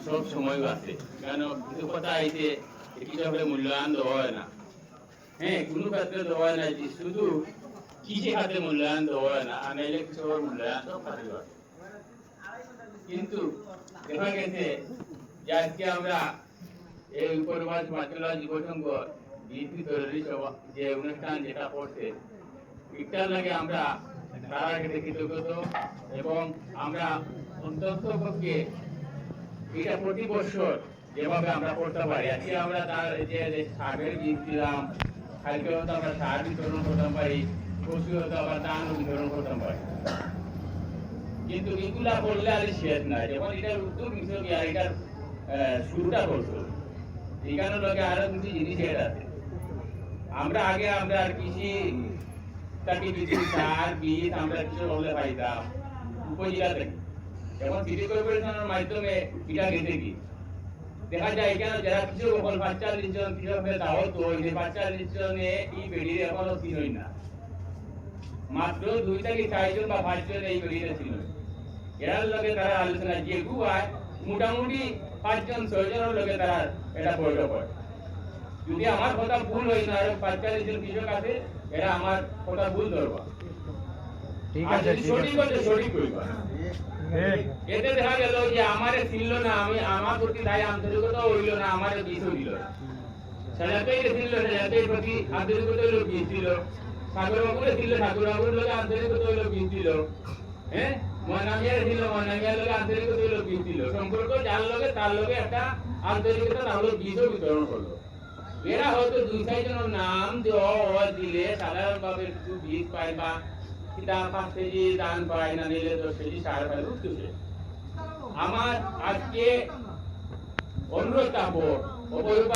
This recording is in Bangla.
সব সময় আছে, কারণ কিছু কথা আইতে কৃষকের মূল্যায়ন দেওয়া হয় না। হ্যাঁ, কোনো ক্ষেত্রে দেওয়া হয় না, যে শুধু কৃষি খাতে মূল্যায়ন দেওয়া হয় না, আর নাইলে কৃষকের মূল্যায়ন সব খাতে হয়। কিন্তু দেখা গেছে যে আজকে আমরা এই উপরবাস মাতৃলা যুব সংঘ বিএনপি তৈরি যে অনুষ্ঠান যেটা করছে, এটার লাগে আমরা তার আগে কৃতজ্ঞত, এবং আমরা অন্তত পক্ষে এটা প্রতি বছর যেভাবে আমরা করতে পারি, আজকে আমরা তার যে সারের বীজ দিলাম, কালকে হয়তো আমরা সার বিতরণ করতে পারি, পশু হয়তো আবার ধান বিতরণ করতে পারি, কিন্তু এগুলা করলে আর শেষ নাই। যেমন এটার উদ্যোগ হিসেবে আর এটার শুরুটা করছো, এখানে লোকে আরো দুটি জিনিস এটা আছে। আমরা আগে আমরা কৃষি তাকে কিছু সার বীজ আমরা কিছু বলতে পাইতাম উপজেলা থেকে, এখন সিটি কর্পোরেশনের মাধ্যমে এটা গেছে কি দেখা যায়, এখানে যারা কিছু বল 45 জন কৃষকের দাওয়াত হয়েছে, 45 জনে এই বেড়িয়ে এখনো চিনই না, মাত্র 2 থেকে 4 জন বা 5 জন এই বেড়িয়ে ছিল। এর লগে তারা আলোচনা যে গুয়ায় মোটামুটি 5 জন 6 জনের লগে তারা এটা বৈঠক করে। যদি আমার কথা ভুল হয় না, 45 জন কৃষক আছে, এরা আমার কথা ভুল ধরবা, ঠিক আছে, সঠিক হলে সঠিক কইবা। এতে দেখা গেল যে আমারে ছিল না, আমি আমার প্রতি দায় আন্তরিকতা হইল না, আমারে বিষ হইল, সেটাতেই ছিল, সেটাতেই প্রতি আন্তরিকতা হইল, বিষ ছিল। ঠাকুর বাবুরে ছিল, ঠাকুর বাবুর লোক আন্তরিকতা হইল, বিষ ছিল। হ্যাঁ, মনামিয়ার ছিল, মনামিয়ার লোক আন্তরিকতা হইল, বিষ ছিল। সম্পর্ক যার লগে তার লগে একটা আন্তরিকতা, তাহলে বীজও বিতরণ করলো। এরা হয়তো 2-4 জনের নাম দেওয়া দিলে সাধারণভাবে কিছু বীজ পায়, বা 5 কেজি ধান পায়, না নিলে 10 কেজি সার পায়, উঠতেছে। আমার আজকে অনুরোধ থাকবো